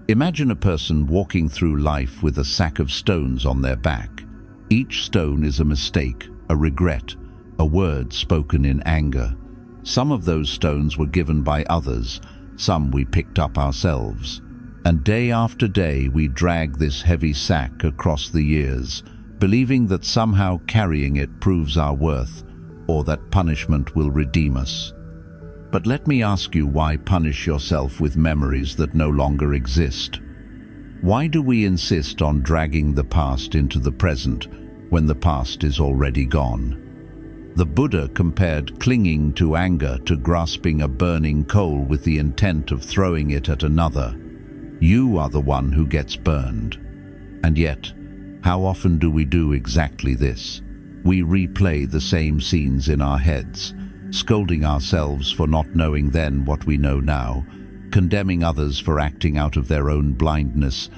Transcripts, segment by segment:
Imagine a person walking through life with a sack of stones on their back. Each stone is a mistake, a regret, a word spoken in anger. Some of those stones were given by others, some we picked up ourselves. And day after day we drag this heavy sack across the years, believing that somehow carrying it proves our worth, or that punishment will redeem us. But let me ask you, why punish yourself with memories that no longer exist? Why do we insist on dragging the past into the present when the past is already gone? The Buddha compared clinging to anger to grasping a burning coal with the intent of throwing it at another. You are the one who gets burned. And yet, how often do we do exactly this? We replay the same scenes in our heads, scolding ourselves for not knowing then what we know now, condemning others for acting out of their own blindness,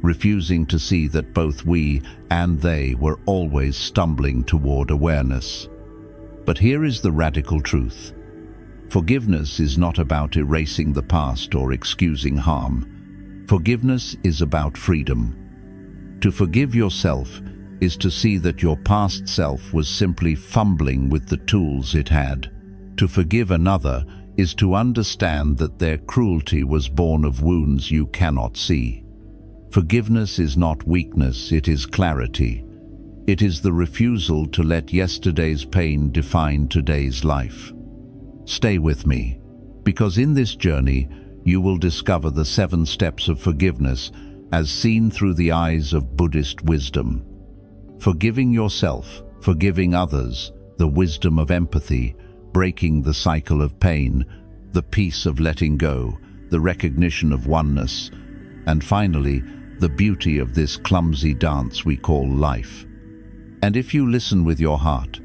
refusing to see that both we and they were always stumbling toward awareness. But here is the radical truth. Forgiveness is not about erasing the past or excusing harm. Forgiveness is about freedom. To forgive yourself is to see that your past self was simply fumbling with the tools it had. To forgive another is to understand that their cruelty was born of wounds you cannot see. Forgiveness is not weakness, it is clarity. It is the refusal to let yesterday's pain define today's life. Stay with me, because in this journey you will discover the 7 steps of forgiveness as seen through the eyes of Buddhist wisdom. Forgiving yourself, forgiving others, the wisdom of empathy, breaking the cycle of pain, the peace of letting go, the recognition of oneness, and finally, the beauty of this clumsy dance we call life. And if you listen with your heart,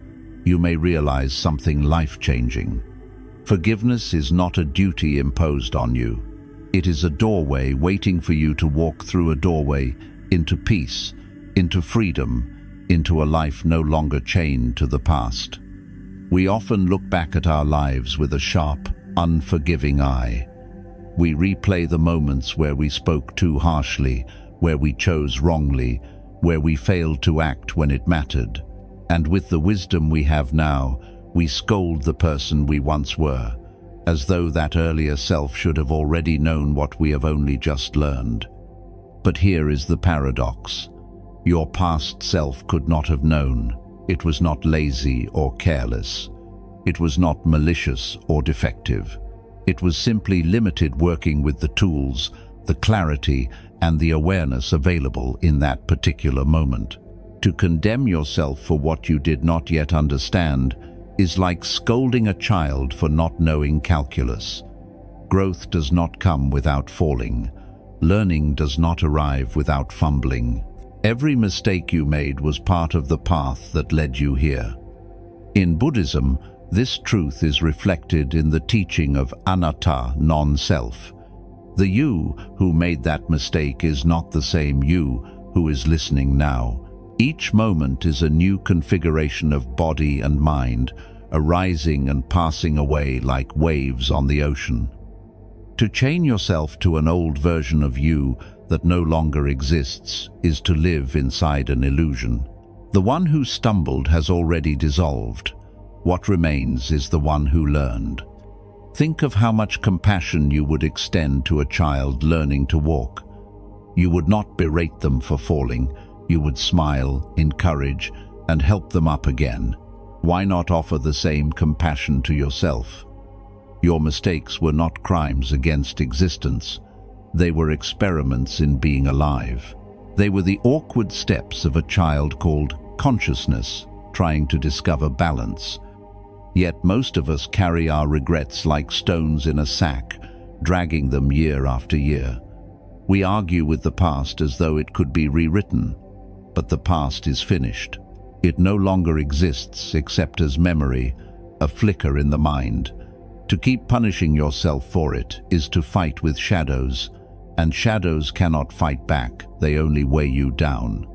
you may realize something life-changing. Forgiveness is not a duty imposed on you. It is a doorway waiting for you to walk through, a doorway into peace, into freedom, into a life no longer chained to the past. We often look back at our lives with a sharp, unforgiving eye. We replay the moments where we spoke too harshly, where we chose wrongly, where we failed to act when it mattered. And with the wisdom we have now, we scold the person we once were, as though that earlier self should have already known what we have only just learned. But here is the paradox. Your past self could not have known. It was not lazy or careless. It was not malicious or defective. It was simply limited, working with the tools, the clarity, and the awareness available in that particular moment. To condemn yourself for what you did not yet understand is like scolding a child for not knowing calculus. Growth does not come without falling. Learning does not arrive without fumbling. Every mistake you made was part of the path that led you here. In Buddhism, this truth is reflected in the teaching of anatta, non-self. The you who made that mistake is not the same you who is listening now. Each moment is a new configuration of body and mind, arising and passing away like waves on the ocean. To chain yourself to an old version of you that no longer exists is to live inside an illusion. The one who stumbled has already dissolved. What remains is the one who learned. Think of how much compassion you would extend to a child learning to walk. You would not berate them for falling. You would smile, encourage, and help them up again. Why not offer the same compassion to yourself? Your mistakes were not crimes against existence. They were experiments in being alive. They were the awkward steps of a child called consciousness, trying to discover balance. Yet most of us carry our regrets like stones in a sack, dragging them year after year. We argue with the past as though it could be rewritten, but the past is finished. It no longer exists except as memory, a flicker in the mind. To keep punishing yourself for it is to fight with shadows, and shadows cannot fight back, they only weigh you down.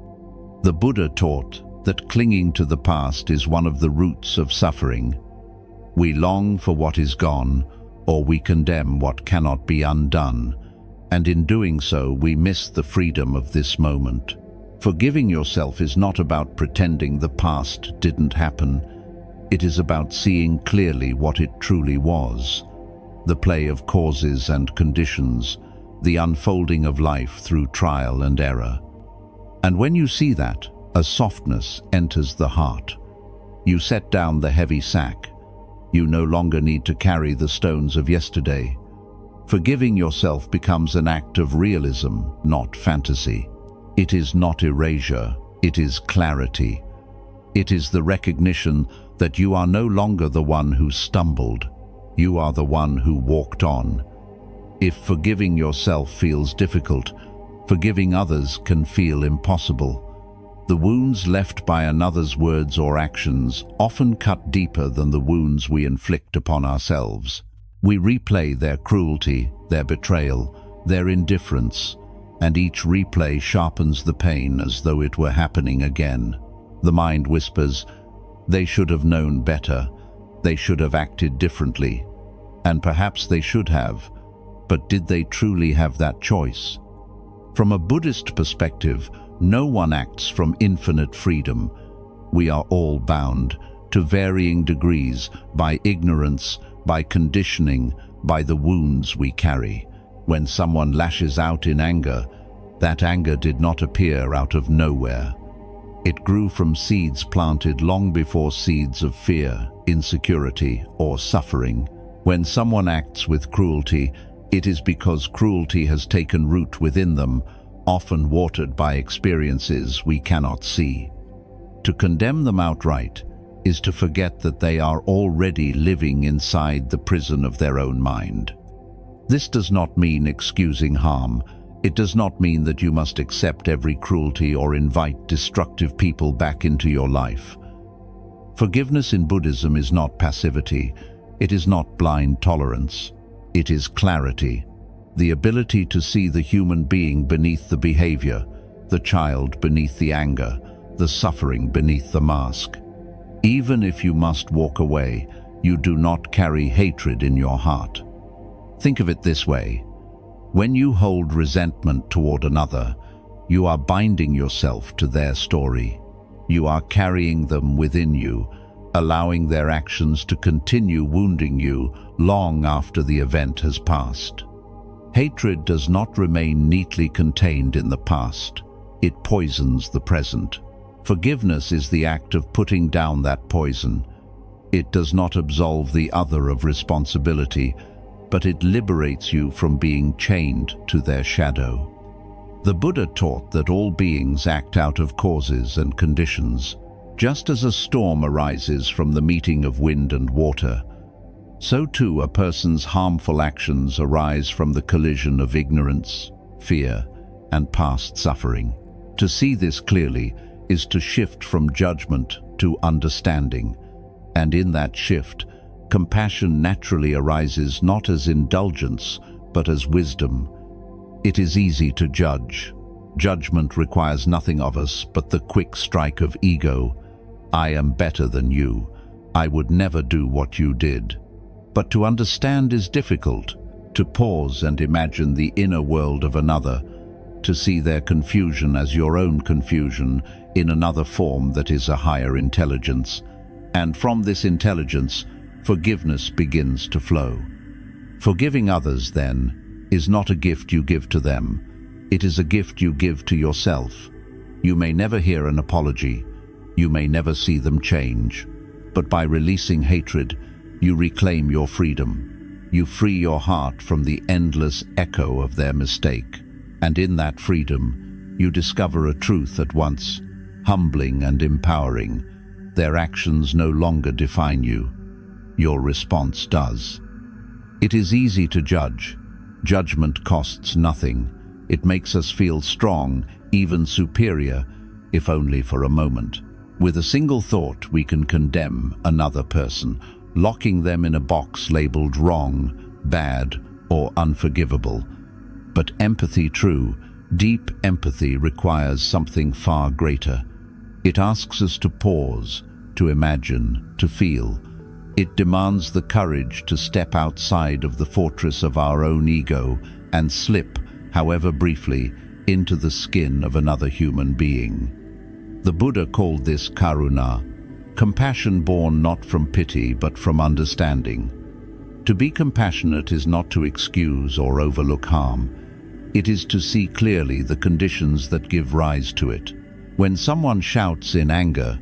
The Buddha taught that clinging to the past is one of the roots of suffering. We long for what is gone, or we condemn what cannot be undone. and in doing so we miss the freedom of this moment. Forgiving yourself is not about pretending the past didn't happen. It is about seeing clearly what it truly was. The play of causes and conditions, the unfolding of life through trial and error. And when you see that, a softness enters the heart. You set down the heavy sack. You no longer need to carry the stones of yesterday. Forgiving yourself becomes an act of realism, not fantasy. It is not erasure, it is clarity. It is the recognition that you are no longer the one who stumbled. You are the one who walked on. If forgiving yourself feels difficult, forgiving others can feel impossible. The wounds left by another's words or actions often cut deeper than the wounds we inflict upon ourselves. We replay their cruelty, their betrayal, their indifference, and each replay sharpens the pain as though it were happening again. The mind whispers, they should have known better, they should have acted differently, and perhaps they should have, but did they truly have that choice? From a Buddhist perspective, no one acts from infinite freedom. We are all bound, to varying degrees, by ignorance, by conditioning, by the wounds we carry. When someone lashes out in anger, that anger did not appear out of nowhere. It grew from seeds planted long before seeds of fear, insecurity, or suffering. When someone acts with cruelty, it is because cruelty has taken root within them, often watered by experiences we cannot see. To condemn them outright is to forget that they are already living inside the prison of their own mind. This does not mean excusing harm. It does not mean that you must accept every cruelty or invite destructive people back into your life. Forgiveness in Buddhism is not passivity. It is not blind tolerance. It is clarity. The ability to see the human being beneath the behavior, the child beneath the anger, the suffering beneath the mask. Even if you must walk away, you do not carry hatred in your heart. Think of it this way. When you hold resentment toward another, you are binding yourself to their story. You are carrying them within you, allowing their actions to continue wounding you long after the event has passed. Hatred does not remain neatly contained in the past. It poisons the present. Forgiveness is the act of putting down that poison. It does not absolve the other of responsibility, but it liberates you from being chained to their shadow. The Buddha taught that all beings act out of causes and conditions. Just as a storm arises from the meeting of wind and water, so too a person's harmful actions arise from the collision of ignorance, fear, and past suffering. To see this clearly is to shift from judgment to understanding, and in that shift, compassion naturally arises not as indulgence, but as wisdom. It is easy to judge. Judgment requires nothing of us but the quick strike of ego. I am better than you. I would never do what you did. But to understand is difficult. To pause and imagine the inner world of another, to see their confusion as your own confusion in another form that is a higher intelligence. And from this intelligence, forgiveness begins to flow. Forgiving others, then, is not a gift you give to them. It is a gift you give to yourself. You may never hear an apology. You may never see them change. But by releasing hatred, you reclaim your freedom. You free your heart from the endless echo of their mistake. And in that freedom, you discover a truth at once humbling and empowering. Their actions no longer define you. Your response does. It is easy to judge. Judgment costs nothing. It makes us feel strong, even superior, if only for a moment. With a single thought, we can condemn another person, locking them in a box labeled wrong, bad, or unforgivable. But empathy, true, deep empathy, requires something far greater. It asks us to pause, to imagine, to feel. It demands the courage to step outside of the fortress of our own ego and slip, however briefly, into the skin of another human being. The Buddha called this karuna, compassion born not from pity but from understanding. To be compassionate is not to excuse or overlook harm. It is to see clearly the conditions that give rise to it. When someone shouts in anger,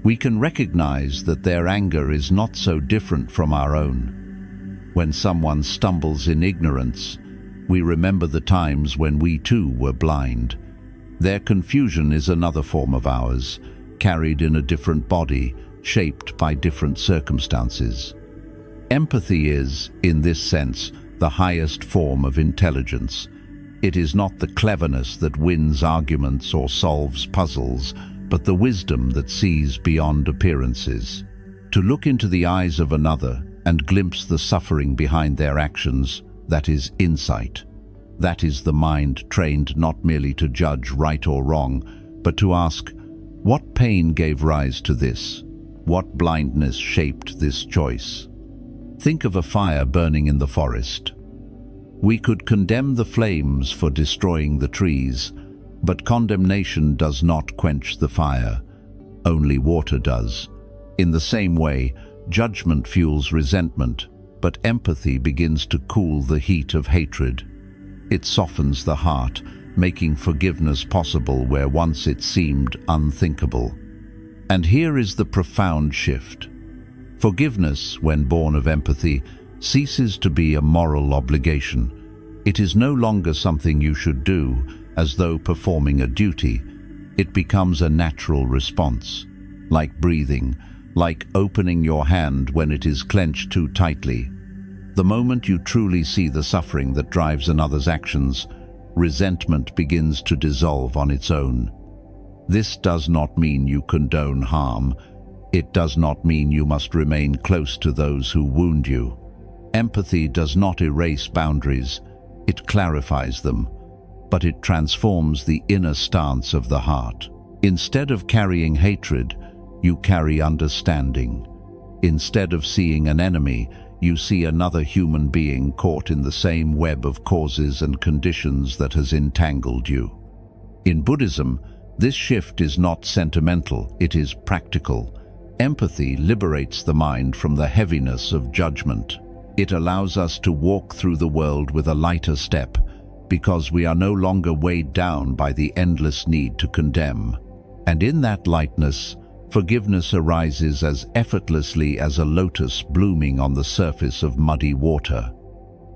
we can recognize that their anger is not so different from our own. When someone stumbles in ignorance, we remember the times when we too were blind. Their confusion is another form of ours, carried in a different body, shaped by different circumstances. Empathy is, in this sense, the highest form of intelligence. It is not the cleverness that wins arguments or solves puzzles, but the wisdom that sees beyond appearances. To look into the eyes of another and glimpse the suffering behind their actions, that is insight. That is the mind trained not merely to judge right or wrong, but to ask, what pain gave rise to this? What blindness shaped this choice? Think of a fire burning in the forest. We could condemn the flames for destroying the trees, but condemnation does not quench the fire. Only water does. In the same way, judgment fuels resentment, but empathy begins to cool the heat of hatred. It softens the heart, making forgiveness possible where once it seemed unthinkable. And here is the profound shift. Forgiveness, when born of empathy, ceases to be a moral obligation. It is no longer something you should do, as though performing a duty. It becomes a natural response, like breathing, like opening your hand when it is clenched too tightly. The moment you truly see the suffering that drives another's actions, resentment begins to dissolve on its own. This does not mean you condone harm. It does not mean you must remain close to those who wound you. Empathy does not erase boundaries, it clarifies them, but it transforms the inner stance of the heart. Instead of carrying hatred, you carry understanding. Instead of seeing an enemy, you see another human being caught in the same web of causes and conditions that has entangled you. In Buddhism, this shift is not sentimental, it is practical. Empathy liberates the mind from the heaviness of judgment. It allows us to walk through the world with a lighter step, because we are no longer weighed down by the endless need to condemn. And in that lightness, forgiveness arises as effortlessly as a lotus blooming on the surface of muddy water.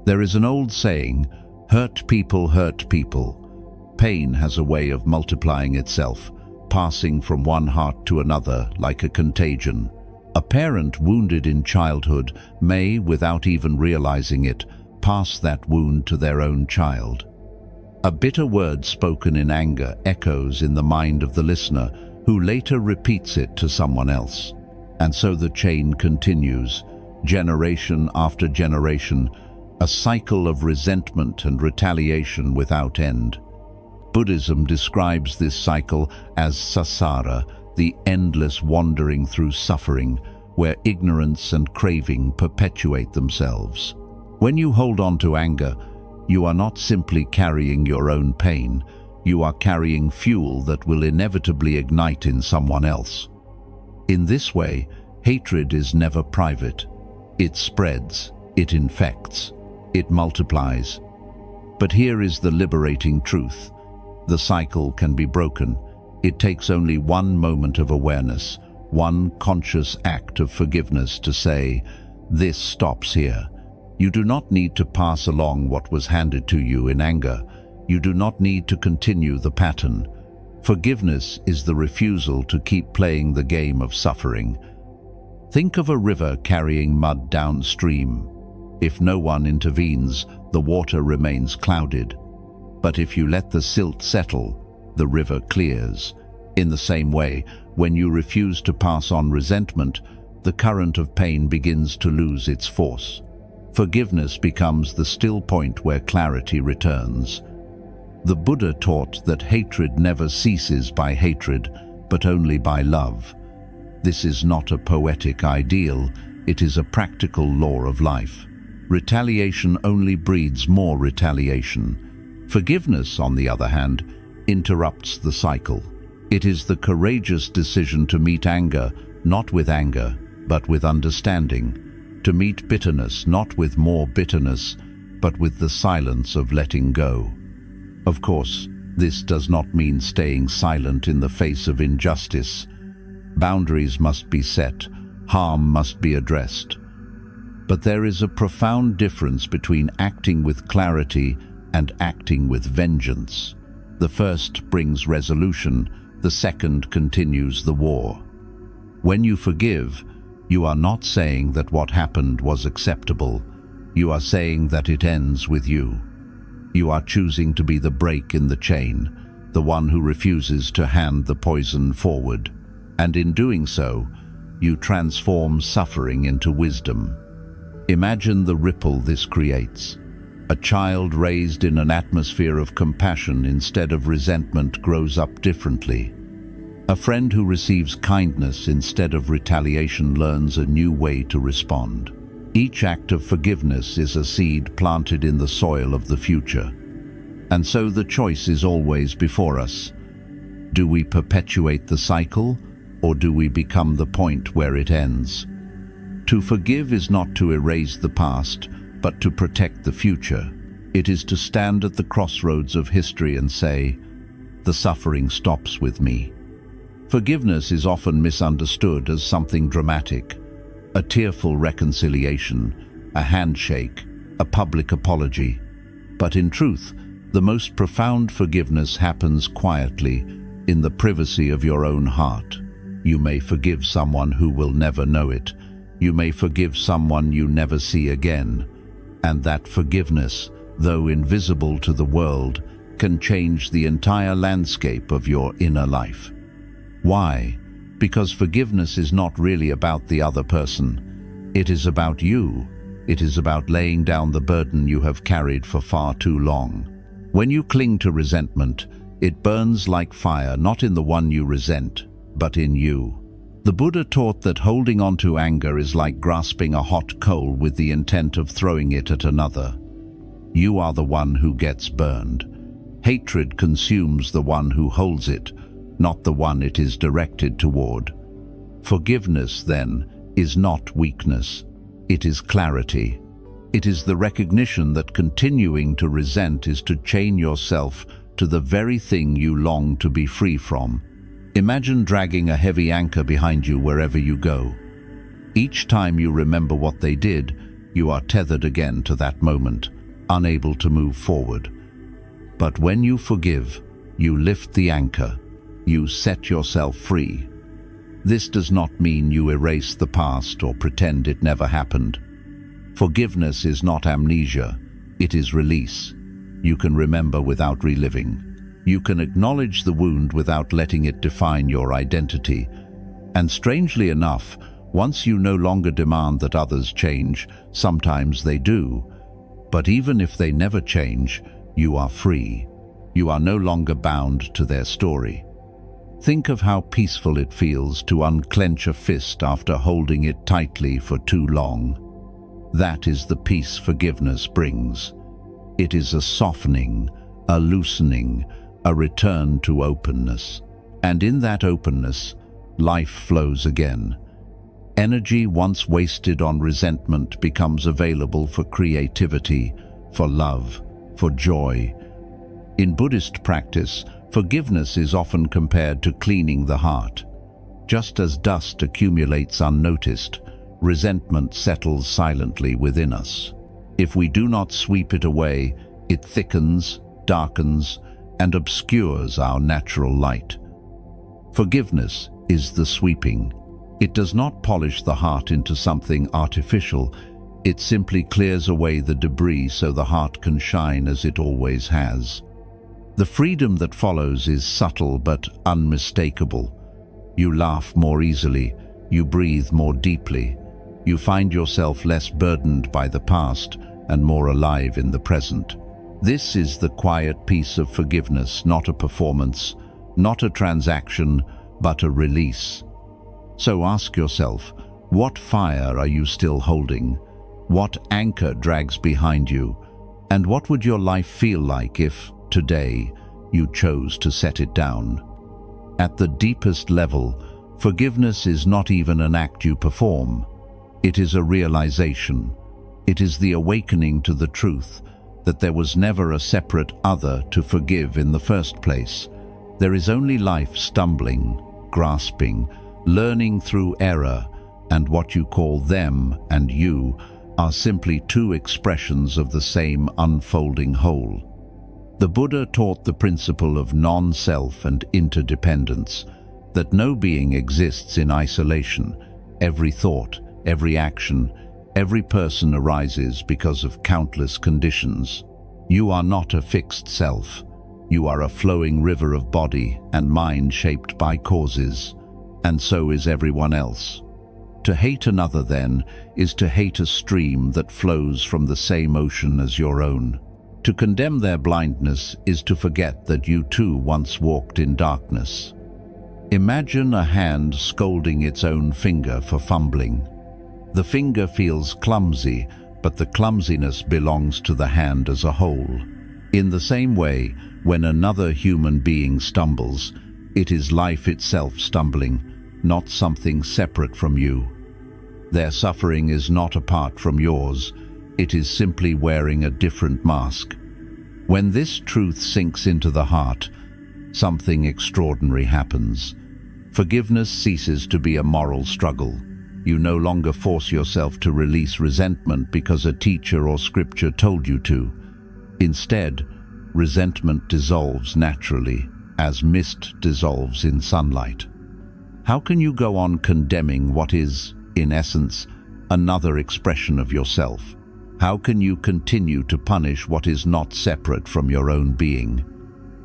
There is an old saying, hurt people hurt people. Pain has a way of multiplying itself, passing from one heart to another like a contagion. A parent wounded in childhood may, without even realizing it, pass that wound to their own child. A bitter word spoken in anger echoes in the mind of the listener, who later repeats it to someone else. And so the chain continues, generation after generation, a cycle of resentment and retaliation without end. Buddhism describes this cycle as samsara, the endless wandering through suffering, where ignorance and craving perpetuate themselves. When you hold on to anger, you are not simply carrying your own pain, you are carrying fuel that will inevitably ignite in someone else. In this way, hatred is never private. It spreads, it infects, it multiplies. But here is the liberating truth. The cycle can be broken. It takes only one moment of awareness, one conscious act of forgiveness to say, this stops here. You do not need to pass along what was handed to you in anger. You do not need to continue the pattern. Forgiveness is the refusal to keep playing the game of suffering. Think of a river carrying mud downstream. If no one intervenes, the water remains clouded. But if you let the silt settle, the river clears. In the same way, when you refuse to pass on resentment, the current of pain begins to lose its force. Forgiveness becomes the still point where clarity returns. The Buddha taught that hatred never ceases by hatred, but only by love. This is not a poetic ideal, it is a practical law of life. Retaliation only breeds more retaliation. Forgiveness, on the other hand, interrupts the cycle. It is the courageous decision to meet anger, not with anger, but with understanding, to meet bitterness, not with more bitterness, but with the silence of letting go. Of course, this does not mean staying silent in the face of injustice. Boundaries must be set, harm must be addressed. But there is a profound difference between acting with clarity and acting with vengeance. The first brings resolution, the second continues the war. When you forgive, you are not saying that what happened was acceptable. You are saying that it ends with you. You are choosing to be the break in the chain, the one who refuses to hand the poison forward. And in doing so, you transform suffering into wisdom. Imagine the ripple this creates. A child raised in an atmosphere of compassion instead of resentment grows up differently. A friend who receives kindness instead of retaliation learns a new way to respond. Each act of forgiveness is a seed planted in the soil of the future. And so the choice is always before us. Do we perpetuate the cycle, or do we become the point where it ends? To forgive is not to erase the past, but to protect the future. It is to stand at the crossroads of history and say, "The suffering stops with me." Forgiveness is often misunderstood as something dramatic, a tearful reconciliation, a handshake, a public apology. But in truth, the most profound forgiveness happens quietly, in the privacy of your own heart. You may forgive someone who will never know it. You may forgive someone you never see again. And that forgiveness, though invisible to the world, can change the entire landscape of your inner life. Why? Because forgiveness is not really about the other person. It is about you. It is about laying down the burden you have carried for far too long. When you cling to resentment, it burns like fire, not in the one you resent, but in you. The Buddha taught that holding on to anger is like grasping a hot coal with the intent of throwing it at another. You are the one who gets burned. Hatred consumes the one who holds it, not the one it is directed toward. Forgiveness, then, is not weakness. It is clarity. It is the recognition that continuing to resent is to chain yourself to the very thing you long to be free from. Imagine dragging a heavy anchor behind you wherever you go. Each time you remember what they did, you are tethered again to that moment, unable to move forward. But when you forgive, you lift the anchor. You set yourself free. This does not mean you erase the past or pretend it never happened. Forgiveness is not amnesia, it is release. You can remember without reliving. You can acknowledge the wound without letting it define your identity. And strangely enough, once you no longer demand that others change, sometimes they do. But even if they never change, you are free. You are no longer bound to their story. Think of how peaceful it feels to unclench a fist after holding it tightly for too long. That is the peace forgiveness brings. It is a softening, a loosening, a return to openness. And in that openness, life flows again. Energy once wasted on resentment becomes available for creativity, for love, for joy. In Buddhist practice, forgiveness is often compared to cleaning the heart. Just as dust accumulates unnoticed, resentment settles silently within us. If we do not sweep it away, it thickens, darkens, and obscures our natural light. Forgiveness is the sweeping. It does not polish the heart into something artificial. It simply clears away the debris so the heart can shine as it always has. The freedom that follows is subtle but unmistakable. You laugh more easily, you breathe more deeply, you find yourself less burdened by the past and more alive in the present. This is the quiet peace of forgiveness, not a performance, not a transaction, but a release. So ask yourself, what fire are you still holding? What anchor drags behind you? And what would your life feel like if, today you chose to set it down. At the deepest level, forgiveness is not even an act you perform. It is a realization. It is the awakening to the truth that there was never a separate other to forgive in the first place. There is only life stumbling, grasping, learning through error, and what you call them and you are simply two expressions of the same unfolding whole. The Buddha taught the principle of non-self and interdependence, that no being exists in isolation. Every thought, every action, every person arises because of countless conditions. You are not a fixed self. You are a flowing river of body and mind shaped by causes, and so is everyone else. To hate another, then, is to hate a stream that flows from the same ocean as your own. To condemn their blindness is to forget that you too once walked in darkness. Imagine a hand scolding its own finger for fumbling. The finger feels clumsy, but the clumsiness belongs to the hand as a whole. In the same way, when another human being stumbles, it is life itself stumbling, not something separate from you. Their suffering is not apart from yours. It is simply wearing a different mask. When this truth sinks into the heart, something extraordinary happens. Forgiveness ceases to be a moral struggle. You no longer force yourself to release resentment because a teacher or scripture told you to. Instead, resentment dissolves naturally, as mist dissolves in sunlight. How can you go on condemning what is, in essence, another expression of yourself? How can you continue to punish what is not separate from your own being?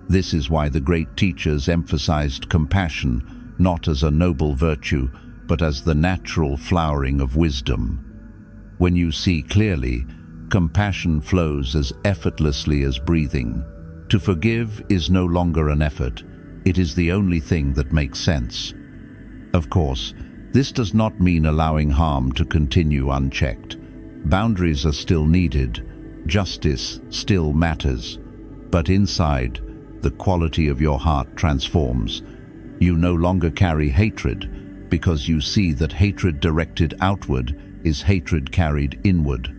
This is why the great teachers emphasized compassion, not as a noble virtue, but as the natural flowering of wisdom. When you see clearly, compassion flows as effortlessly as breathing. To forgive is no longer an effort. It is the only thing that makes sense. Of course, this does not mean allowing harm to continue unchecked. Boundaries are still needed. Justice still matters. But inside, the quality of your heart transforms. You no longer carry hatred because you see that hatred directed outward is hatred carried inward.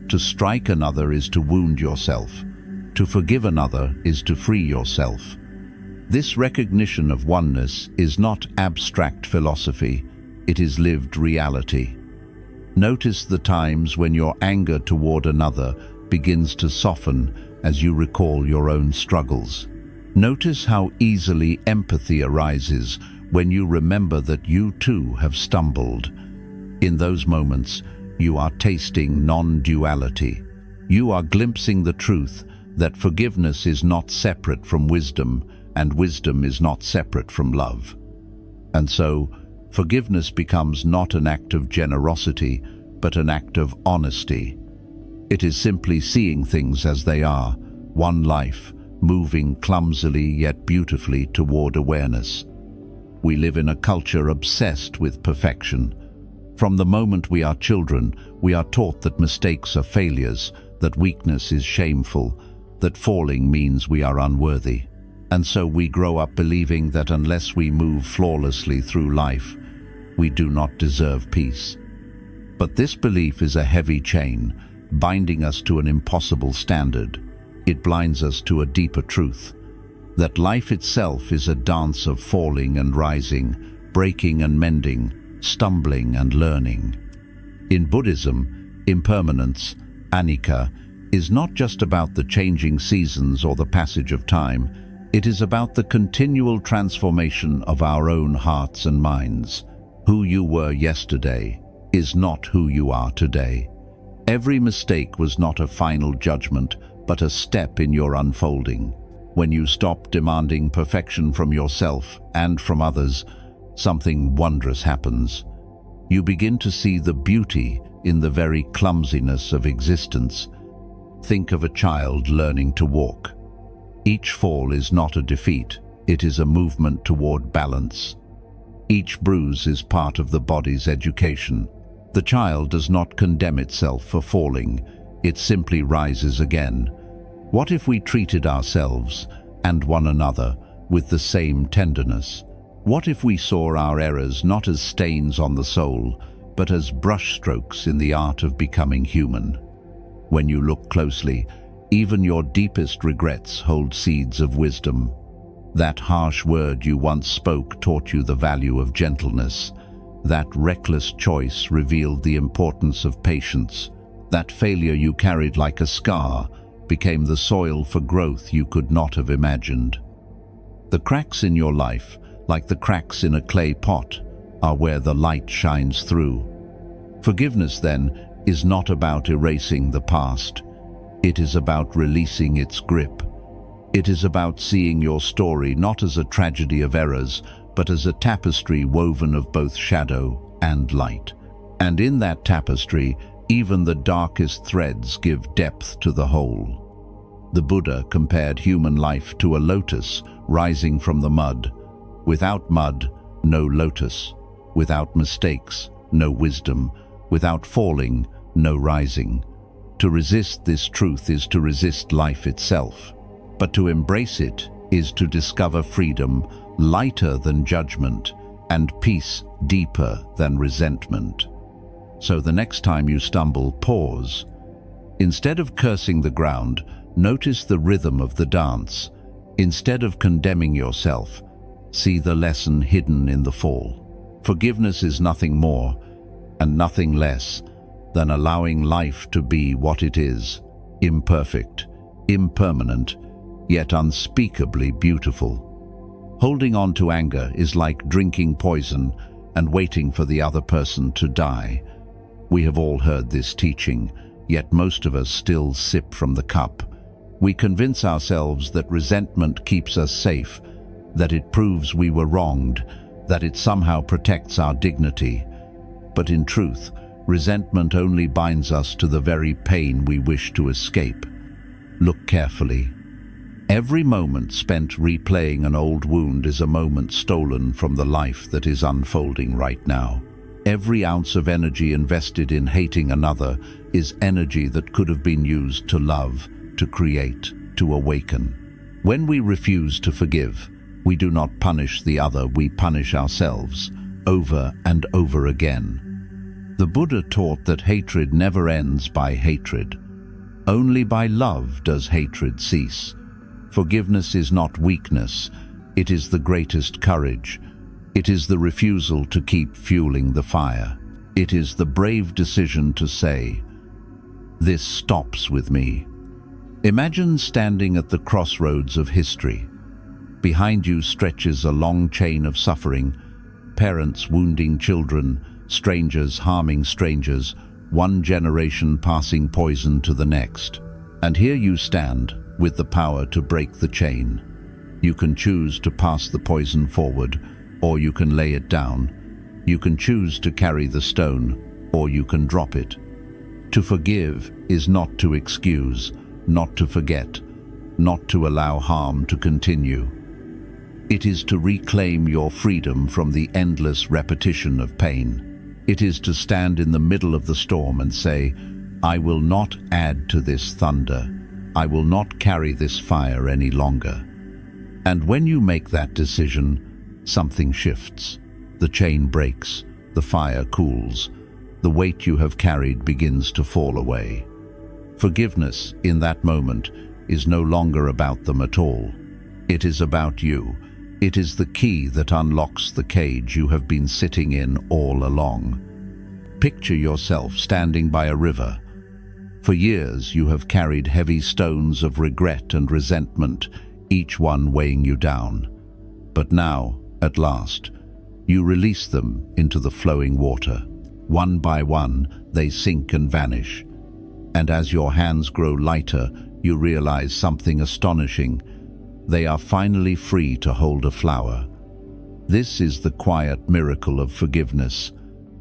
To strike another is to wound yourself. To forgive another is to free yourself. This recognition of oneness is not abstract philosophy. It is lived reality. Notice the times when your anger toward another begins to soften as you recall your own struggles. Notice how easily empathy arises when you remember that you too have stumbled. In those moments, you are tasting non-duality. You are glimpsing the truth that forgiveness is not separate from wisdom, and wisdom is not separate from love. And so, forgiveness becomes not an act of generosity, but an act of honesty. It is simply seeing things as they are, one life, moving clumsily yet beautifully toward awareness. We live in a culture obsessed with perfection. From the moment we are children, we are taught that mistakes are failures, that weakness is shameful, that falling means we are unworthy. And so we grow up believing that unless we move flawlessly through life, we do not deserve peace. But this belief is a heavy chain, binding us to an impossible standard. It blinds us to a deeper truth, that life itself is a dance of falling and rising, breaking and mending, stumbling and learning. In Buddhism, impermanence, anicca, is not just about the changing seasons or the passage of time. It is about the continual transformation of our own hearts and minds. Who you were yesterday is not who you are today. Every mistake was not a final judgment, but a step in your unfolding. When you stop demanding perfection from yourself and from others, something wondrous happens. You begin to see the beauty in the very clumsiness of existence. Think of a child learning to walk. Each fall is not a defeat, it is a movement toward balance. Each bruise is part of the body's education. The child does not condemn itself for falling, it simply rises again. What if we treated ourselves and one another with the same tenderness? What if we saw our errors not as stains on the soul, but as brushstrokes in the art of becoming human? When you look closely, even your deepest regrets hold seeds of wisdom. That harsh word you once spoke taught you the value of gentleness. That reckless choice revealed the importance of patience. That failure you carried like a scar became the soil for growth you could not have imagined. The cracks in your life, like the cracks in a clay pot, are where the light shines through. Forgiveness, then, is not about erasing the past. It is about releasing its grip. It is about seeing your story not as a tragedy of errors, but as a tapestry woven of both shadow and light. And in that tapestry, even the darkest threads give depth to the whole. The Buddha compared human life to a lotus rising from the mud. Without mud, no lotus. Without mistakes, no wisdom. Without falling, no rising. To resist this truth is to resist life itself. But to embrace it is to discover freedom lighter than judgment and peace deeper than resentment. So the next time you stumble, pause. Instead of cursing the ground, notice the rhythm of the dance. Instead of condemning yourself, see the lesson hidden in the fall. Forgiveness is nothing more and nothing less than allowing life to be what it is, imperfect, impermanent, yet unspeakably beautiful. Holding on to anger is like drinking poison and waiting for the other person to die. We have all heard this teaching, yet most of us still sip from the cup. We convince ourselves that resentment keeps us safe, that it proves we were wronged, that it somehow protects our dignity. But in truth, resentment only binds us to the very pain we wish to escape. Look carefully. Every moment spent replaying an old wound is a moment stolen from the life that is unfolding right now. Every ounce of energy invested in hating another is energy that could have been used to love, to create, to awaken. When we refuse to forgive, we do not punish the other, we punish ourselves, over and over again. The Buddha taught that hatred never ends by hatred. Only by love does hatred cease. Forgiveness is not weakness, it is the greatest courage. It is the refusal to keep fueling the fire. It is the brave decision to say, "This stops with me." Imagine standing at the crossroads of history. Behind you stretches a long chain of suffering, parents wounding children, strangers harming strangers, one generation passing poison to the next. And here you stand, with the power to break the chain. You can choose to pass the poison forward, or you can lay it down. You can choose to carry the stone, or you can drop it. To forgive is not to excuse, not to forget, not to allow harm to continue. It is to reclaim your freedom from the endless repetition of pain. It is to stand in the middle of the storm and say, "I will not add to this thunder. I will not carry this fire any longer." And when you make that decision, something shifts. The chain breaks, the fire cools, the weight you have carried begins to fall away. Forgiveness, in that moment, is no longer about them at all. It is about you. It is the key that unlocks the cage you have been sitting in all along. Picture yourself standing by a river. For years you have carried heavy stones of regret and resentment, each one weighing you down. But now, at last, you release them into the flowing water. One by one, they sink and vanish. And as your hands grow lighter, you realize something astonishing. They are finally free to hold a flower. This is the quiet miracle of forgiveness.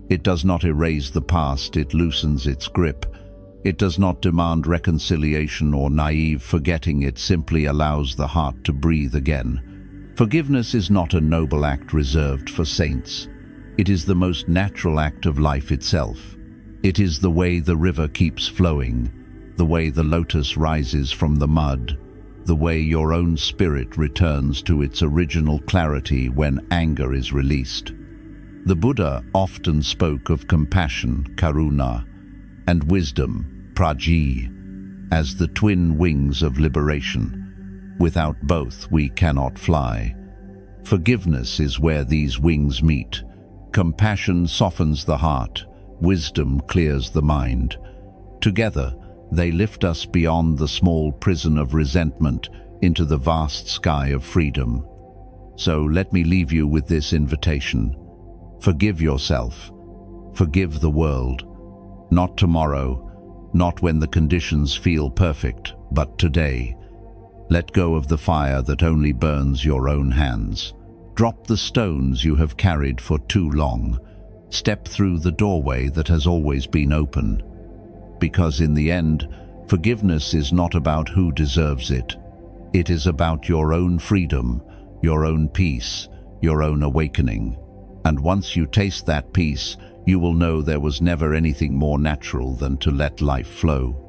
It does not erase the past, it loosens its grip. It does not demand reconciliation or naive forgetting, it simply allows the heart to breathe again. Forgiveness is not a noble act reserved for saints. It is the most natural act of life itself. It is the way the river keeps flowing, the way the lotus rises from the mud, the way your own spirit returns to its original clarity when anger is released. The Buddha often spoke of compassion, karuna, and wisdom, praji, as the twin wings of liberation. Without both, we cannot fly. Forgiveness is where these wings meet. Compassion softens the heart, wisdom clears the mind. Together, they lift us beyond the small prison of resentment into the vast sky of freedom. So let me leave you with this invitation. Forgive yourself. Forgive the world. Not tomorrow, not when the conditions feel perfect, but today. Let go of the fire that only burns your own hands. Drop the stones you have carried for too long. Step through the doorway that has always been open. Because in the end, forgiveness is not about who deserves it. It is about your own freedom, your own peace, your own awakening. And once you taste that peace, you will know there was never anything more natural than to let life flow.